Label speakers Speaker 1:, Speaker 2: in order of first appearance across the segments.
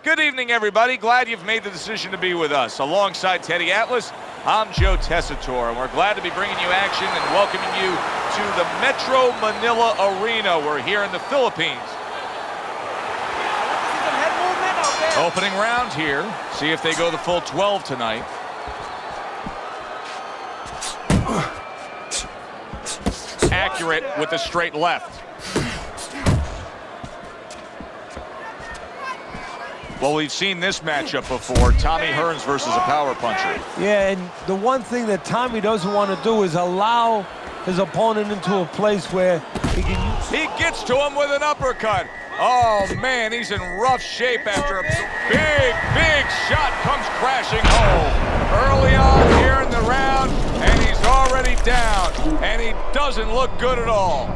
Speaker 1: Good evening, everybody. Glad you've made the decision to be with us. Alongside Teddy Atlas, I'm Joe Tessitore, and we're glad to be bringing you action and welcoming you to the Metro Manila Arena. We're here in the Philippines. Opening round here. See if they go the full 12 tonight. Accurate with the straight left. Well, we've seen this matchup before. Tommy Hearns versus a power puncher.
Speaker 2: Yeah, and the one thing that Tommy doesn't want to do is allow his opponent into a place where he can...
Speaker 1: He gets to him with an uppercut. Oh, man, he's in rough shape after a big shot comes crashing home. Early on here in the round, and he's already down, and he doesn't look good at all.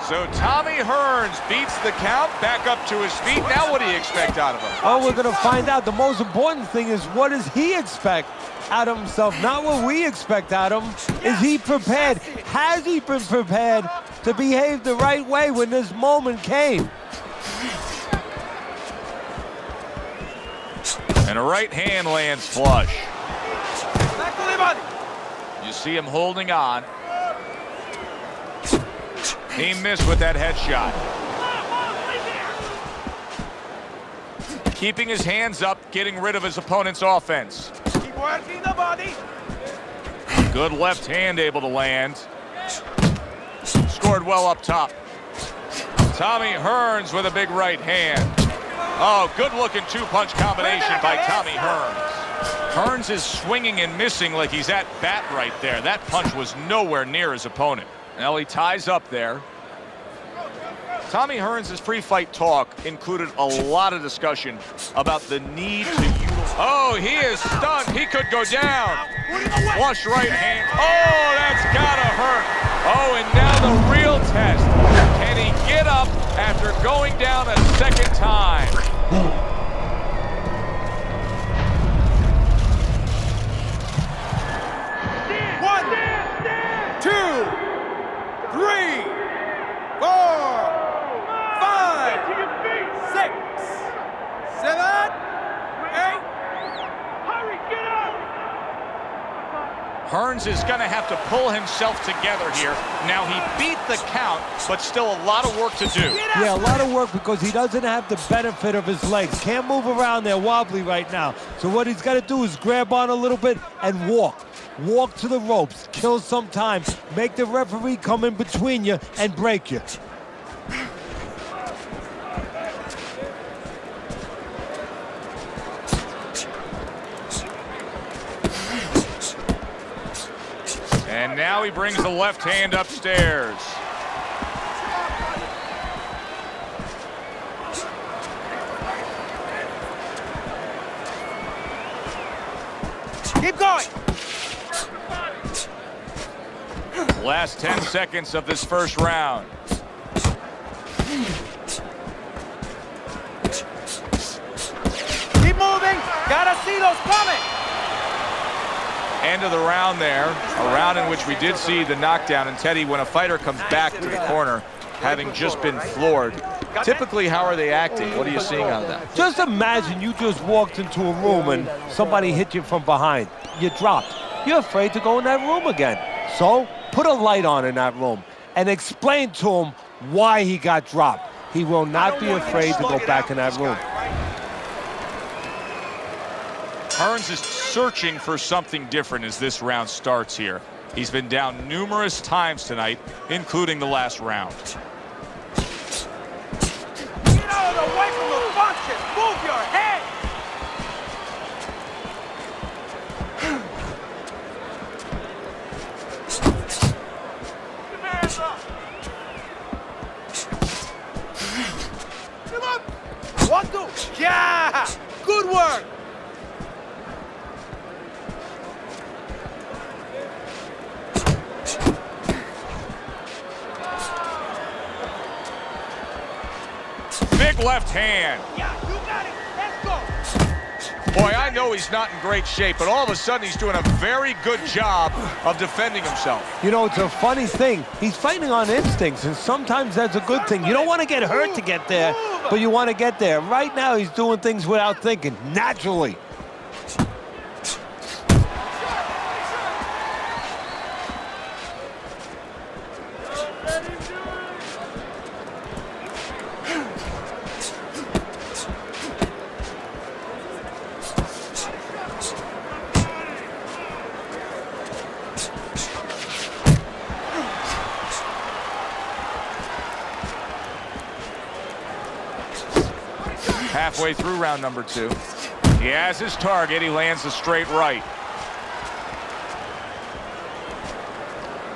Speaker 1: So Tommy Hearns beats the count, back up to his feet. Now what do you expect out of him?
Speaker 2: Oh, we're going to find out. The most important thing is, what does he expect out of himself? Not what we expect out of him. Is he prepared? Has he been prepared to behave the right way when this moment came?
Speaker 1: And a right hand lands flush. You see him holding on. He missed with that headshot. Keeping his hands up, getting rid of his opponent's offense.
Speaker 3: Keep working the body.
Speaker 1: Good left hand able to land. Scored well up top. Tommy Hearns with a big right hand. Oh, good looking two-punch combination by Tommy Hearns. Hearns is swinging and missing like he's at bat right there. That punch was nowhere near his opponent. Now he ties up there. Tommy Hearns' pre-fight talk included a lot of discussion about the need to utilize... Oh, he is stunned. He could go down. Flush right hand. Oh, that's gotta hurt. Oh, and now the real test. Can he get up after going down a second time? Hearns is going to have to pull himself together here. Now, he beat the count, but still a lot of work to do.
Speaker 2: Yeah, a lot of work because he doesn't have the benefit of his legs. Can't move around there wobbly right now. So what he's got to do is grab on a little bit and walk. Walk to the ropes, kill some time, make the referee come in between you and break you.
Speaker 1: And now he brings the left hand upstairs.
Speaker 3: Keep going.
Speaker 1: Last 10 seconds of this first round.
Speaker 3: Keep moving. Gotta see those coming.
Speaker 1: End of the round there, a round in which we did see the knockdown. And Teddy, when a fighter comes back to the corner, having just been floored, typically how are they acting? What are you seeing out of that?
Speaker 2: Just imagine you just walked into a room and somebody hit you from behind. You dropped. You're afraid to go in that room again. So put a light on in that room and explain to him why he got dropped. He will not be afraid to go back in that room.
Speaker 1: Hearns is searching for something different as this round starts here. He's been down numerous times tonight, including the last round.
Speaker 3: Get out of the way from the punches. Move your head. Hands up. Come on. 1, 2. Yeah. Good work.
Speaker 1: Big left hand.
Speaker 3: Yeah, you got it. Let's go.
Speaker 1: Boy, I know he's not in great shape, but all of a sudden he's doing a very good job of defending himself.
Speaker 2: You know, it's a funny thing. He's fighting on instincts, and sometimes that's a good thing. You don't want to get hurt to get there, but you want to get there. Right now, he's doing things without thinking, naturally.
Speaker 1: Halfway through round number 2. He has his target. He lands a straight right.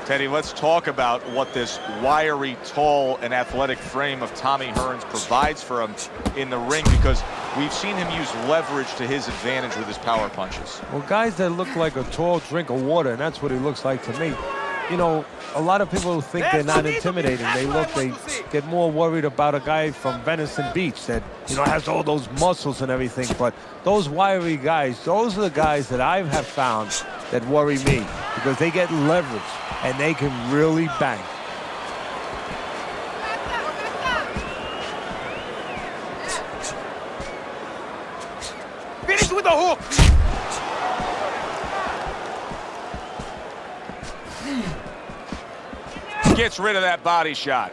Speaker 1: Teddy, let's talk about what this wiry, tall, and athletic frame of Tommy Hearns provides for him in the ring, because we've seen him use leverage to his advantage with his power punches.
Speaker 2: Well, guys that look like a tall drink of water, and that's what he looks like to me. You know, a lot of people think they're not intimidating. They get more worried about a guy from Venice Beach that, you know, has all those muscles and everything. But those wiry guys, those are the guys that I have found that worry me, because they get leverage and they can really bang.
Speaker 3: Finish with the hook.
Speaker 1: Gets rid of that body shot.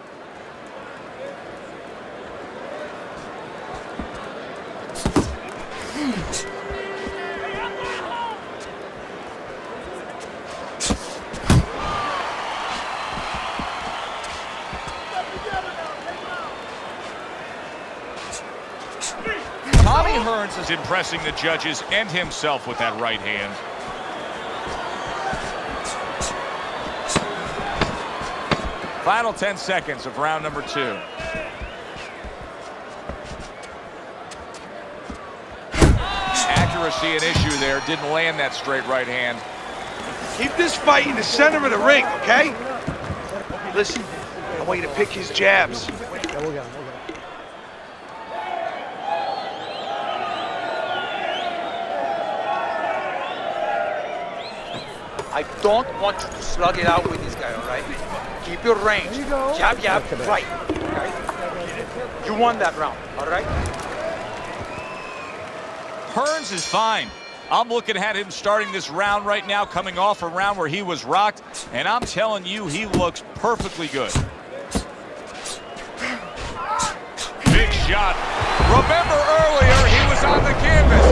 Speaker 1: Tommy Hearns is impressing the judges and himself with that right hand. Final 10 seconds of round number 2. Accuracy an issue there. Didn't land that straight right hand.
Speaker 3: Keep this fight in the center of the ring, okay? Listen, I want you to pick his jabs. I don't want you to slug it out with this guy, all right? Keep your range. Jab, jab, right. Okay? You won that round, all right?
Speaker 1: Hearns is fine. I'm looking at him starting this round right now, coming off a round where he was rocked, and I'm telling you, he looks perfectly good. Big shot. Remember earlier, he was on the canvas.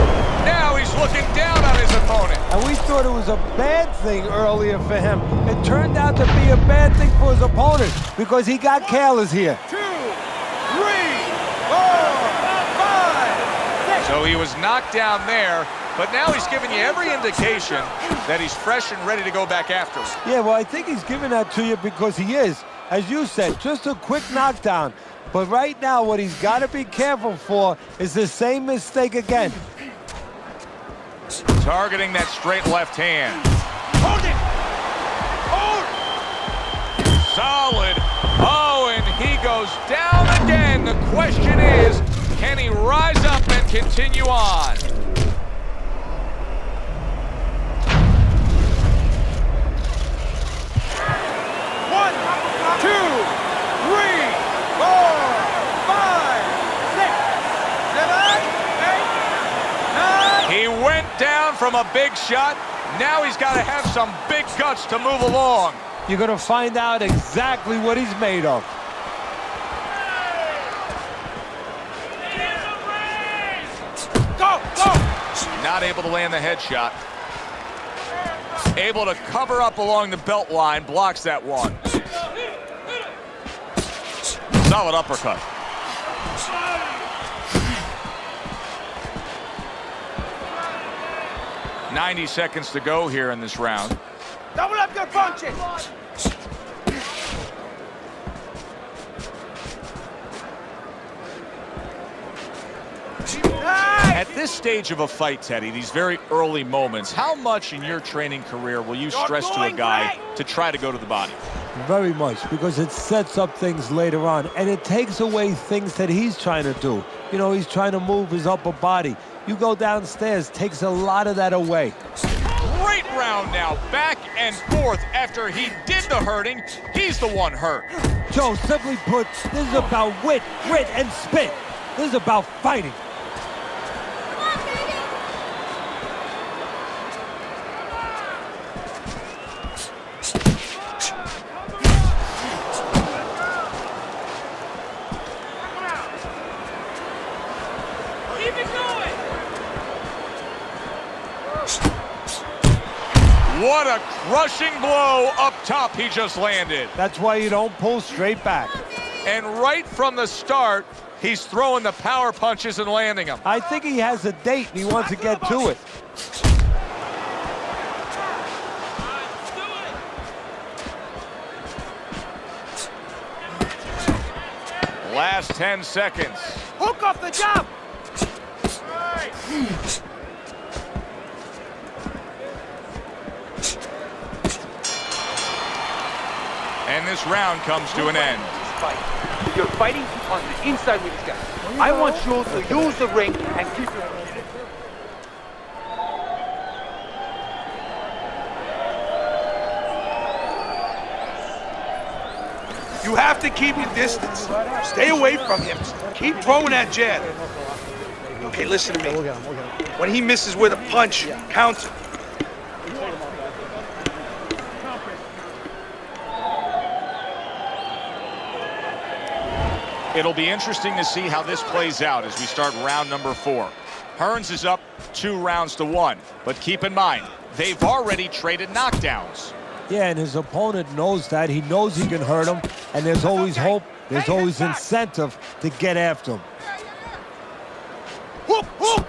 Speaker 1: Now he's looking down on his opponent.
Speaker 2: And we thought it was a bad thing earlier for him. It turned out to be a bad thing for his opponent, because he got careless here.
Speaker 3: 2, 3, 4, 5, 6.
Speaker 1: So he was knocked down there, but now he's giving you every indication that he's fresh and ready to go back after him.
Speaker 2: Yeah, well, I think he's giving that to you because he is, as you said, just a quick knockdown. But right now, what he's got to be careful for is the same mistake again.
Speaker 1: Targeting that straight left hand.
Speaker 3: Hold it! Hold!
Speaker 1: Solid. Oh, and he goes down again. The question is, can he rise up and continue on?
Speaker 3: One, 2, 3, 4, 5, 6, 7, 8, 9.
Speaker 1: He went down from a big shot. Now he's got to have some big guts to move along.
Speaker 2: You're going to find out exactly what he's made of.
Speaker 3: Go, go!
Speaker 1: Not able to land the headshot. Able to cover up along the belt line. Blocks that one. Solid uppercut. .90 seconds to go here in this round.
Speaker 3: Double up your punches!
Speaker 1: At this stage of a fight, Teddy, these very early moments, how much in your training career will you stress to a guy to try to go to the body?
Speaker 2: Very much, because it sets up things later on, and it takes away things that he's trying to do. You know, he's trying to move his upper body. You go downstairs, takes a lot of that away.
Speaker 1: Great round now, back and forth. After he did the hurting, he's the one hurt.
Speaker 2: Joe, simply put, this is about wit, grit, and spit. This is about fighting.
Speaker 1: What a crushing blow up top he just landed.
Speaker 2: That's why you don't pull straight back.
Speaker 1: And right from the start, he's throwing the power punches and landing them.
Speaker 2: I think he has a date and he wants to get to it.
Speaker 1: Last 10 seconds.
Speaker 3: Hook off the jump.
Speaker 1: And this round comes to an end.
Speaker 3: You're fighting on the inside with this guy. I want you to use the ring and keep your...
Speaker 4: You have to keep your distance. Stay away from him. Keep throwing that jab. Okay, listen to me. When he misses with a punch, counter.
Speaker 1: It'll be interesting to see how this plays out as we start round number 4. Hearns is up 2 rounds to 1, but keep in mind, they've already traded knockdowns.
Speaker 2: Yeah, and his opponent knows that. He knows he can hurt him, and there's always hope, there's always incentive to get after him.
Speaker 4: Whoop, whoop.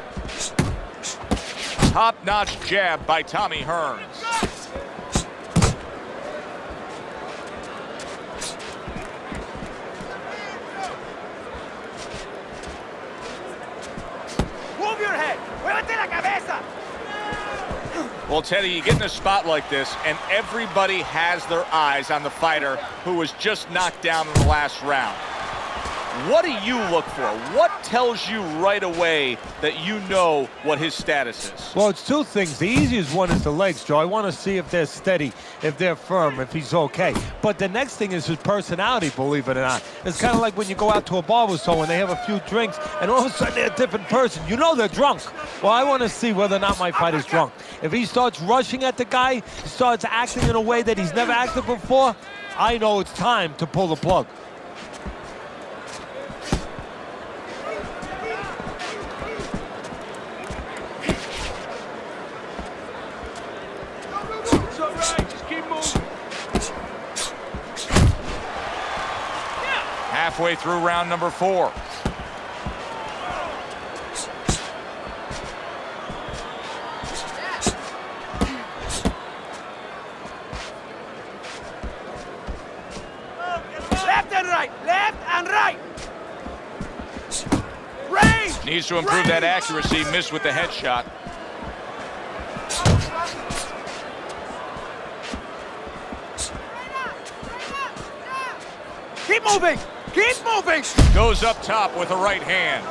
Speaker 1: Top-notch jab by Tommy Hearns.
Speaker 3: Move your head. Muévete la cabeza.
Speaker 1: Well, Teddy, you get in a spot like this, and everybody has their eyes on the fighter who was just knocked down in the last round. What do you look for? What tells you right away that you know what his status is?
Speaker 2: Well, it's 2 things. The easiest one is the legs, Joe. I want to see if they're steady, if they're firm, if he's okay. But the next thing is his personality, believe it or not. It's kind of like when you go out to a bar with someone, they have a few drinks, and all of a sudden they're a different person. You know they're drunk. Well, I want to see whether or not my fighter's drunk. If he starts rushing at the guy, starts acting in a way that he's never acted before, I know it's time to pull the plug.
Speaker 1: Halfway through round number 4.
Speaker 3: Left and right. Left and right. Range.
Speaker 1: Needs to improve that accuracy. Missed with the headshot.
Speaker 3: Keep moving. Keep moving.
Speaker 1: Goes up top with a right hand.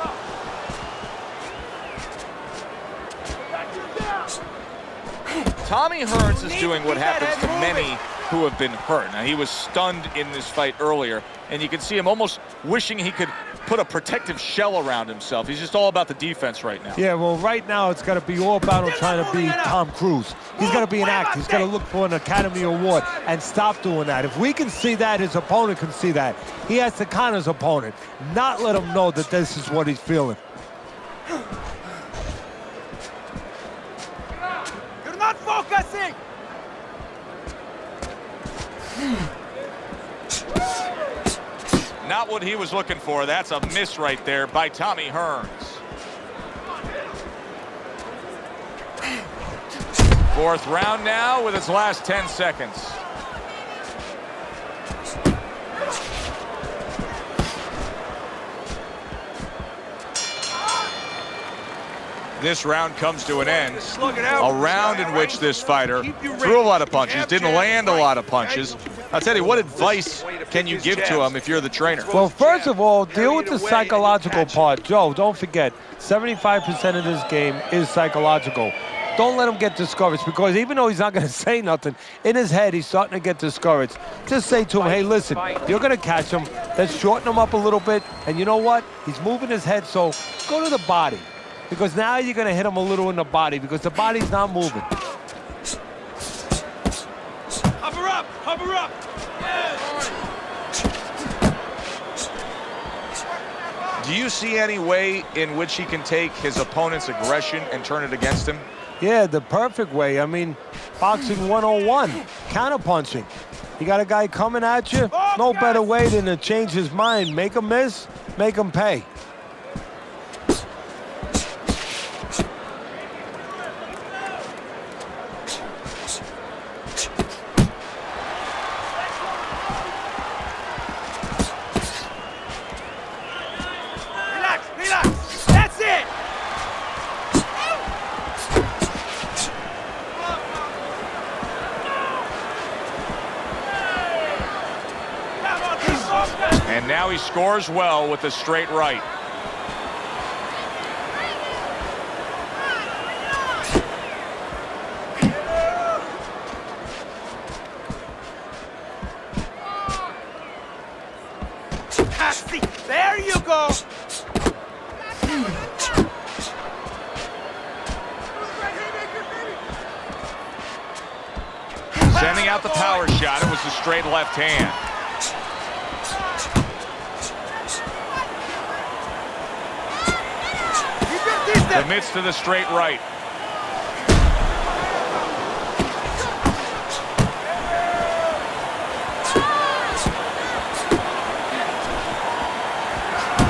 Speaker 1: Tommy Hearns is doing what happens to many who have been hurt. Now, he was stunned in this fight earlier, and you can see him almost wishing he could put a protective shell around himself. He's just all about the defense right now.
Speaker 2: Yeah, well, right now it's got to be all about him trying to be Tom Cruise. He's got to be an actor. He's got to look for an Academy Award and stop doing that. If we can see that, his opponent can see that. He has to con his opponent, not let him know that this is what he's feeling.
Speaker 3: You're not focusing.
Speaker 1: Not what he was looking for. That's a miss right there by Tommy Hearns. 4th round now with its last 10 seconds. This round comes to an end.
Speaker 4: Slug it out.
Speaker 1: A round in which this fighter threw a lot of punches, didn't land a lot of punches, I'll tell you, what advice can you give to him if you're the trainer?
Speaker 2: Well, first of all, deal with the psychological part. Joe, don't forget, 75% of this game is psychological. Don't let him get discouraged, because even though he's not going to say nothing, in his head he's starting to get discouraged. Just say to him, hey, listen, you're going to catch him. Let's shorten him up a little bit. And you know what? He's moving his head, so go to the body. Because now you're going to hit him a little in the body, because the body's not moving.
Speaker 4: Hover up! Hover up!
Speaker 1: Do you see any way in which he can take his opponent's aggression and turn it against him?
Speaker 2: Yeah, the perfect way. I mean, boxing 101, counterpunching. You got a guy coming at you, no better way than to change his mind. Make him miss, make him pay.
Speaker 4: Relax, relax. That's it.
Speaker 1: And now he scores well with the straight right.
Speaker 4: There you go.
Speaker 1: Sending out the power shot. It was the straight left hand. Commits to the straight right.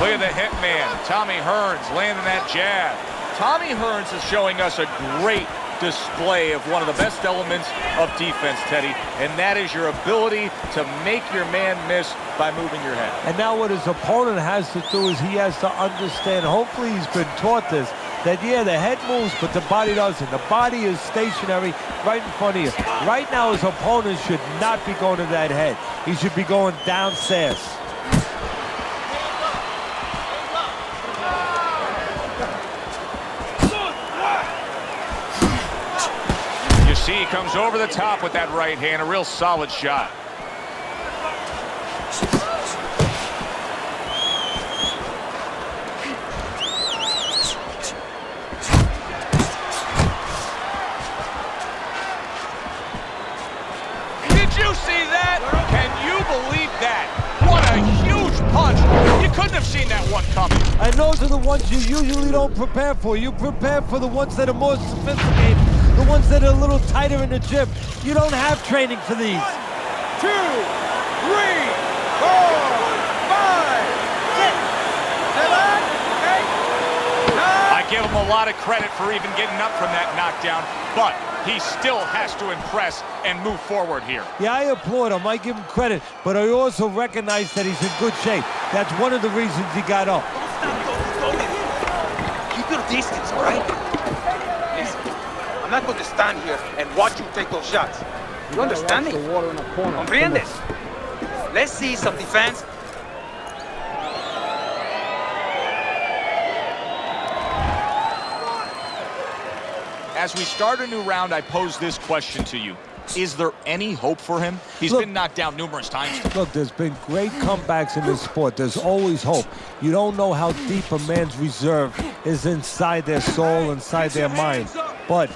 Speaker 1: Look at the hitman, Tommy Hearns, landing that jab. Tommy Hearns is showing us a great display of one of the best elements of defense, Teddy, and that is your ability to make your man miss by moving your head.
Speaker 2: And now what his opponent has to do is he has to understand, hopefully he's been taught this, that yeah, the head moves, but the body doesn't. The body is stationary right in front of you. Right now, his opponent should not be going to that head. He should be going downstairs.
Speaker 1: You see, he comes over the top with that right hand, a real solid shot. Did you see that? Can you believe that? What a huge punch. You couldn't have seen that one coming.
Speaker 2: And those are the ones you usually don't prepare for. You prepare for the ones that are more sophisticated, the ones that are a little tighter in the gym. You don't have training for these.
Speaker 4: 1, 2, 3, 4, 5, 6, 7, 8, 9.
Speaker 1: I give him a lot of credit for even getting up from that knockdown, but he still has to impress and move forward here.
Speaker 2: Yeah, I applaud him. I give him credit, but I also recognize that he's in good shape. That's one of the reasons he got up.
Speaker 3: Don't keep your distance, all right? Listen, I'm not going to stand here and watch you take those shots. You understand me? ¿Comprendes? Let's see some defense.
Speaker 1: As we start a new round, I pose this question to you. Is there any hope for him? He's
Speaker 2: Look,
Speaker 1: been knocked down numerous times.
Speaker 2: Look, there's been great comebacks in this sport. There's always hope. You don't know how deep a man's reserve is inside their soul, inside their mind. But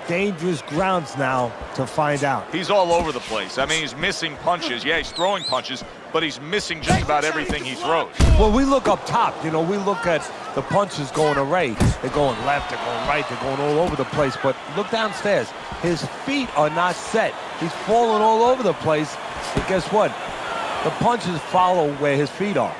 Speaker 2: dangerous grounds now to find out.
Speaker 1: He's all over the place. I mean, he's missing punches. Yeah, he's throwing punches, but he's missing just about everything he throws.
Speaker 2: Well, we look up top. You know, we look at the punches going array. They're going left, they're going right, they're going all over the place. But look downstairs. His feet are not set. He's falling all over the place. And guess what? The punches follow where his feet are.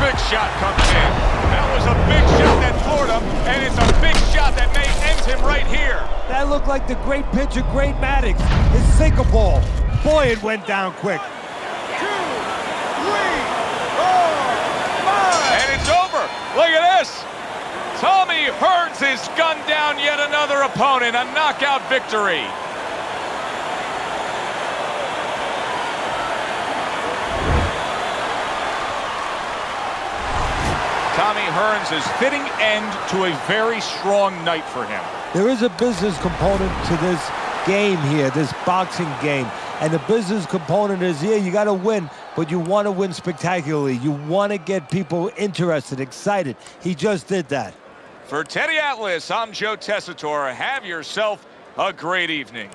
Speaker 1: Big shot comes in. That was a big shot that floored him, and it's a big shot that may end him right here.
Speaker 2: That looked like the great pitcher, Great Maddox. His sinker ball. Boy, it went down quick.
Speaker 4: 2, 3, 4, 5.
Speaker 1: And it's over. Look at this. Tommy Hearns has gunned down yet another opponent. A knockout victory. Tommy Hearns is fitting end to a very strong night for him.
Speaker 2: There is a business component to this game here, this boxing game. And the business component is, yeah, you got to win, but you want to win spectacularly. You want to get people interested, excited. He just did that.
Speaker 1: For Teddy Atlas, I'm Joe Tessitore. Have yourself a great evening.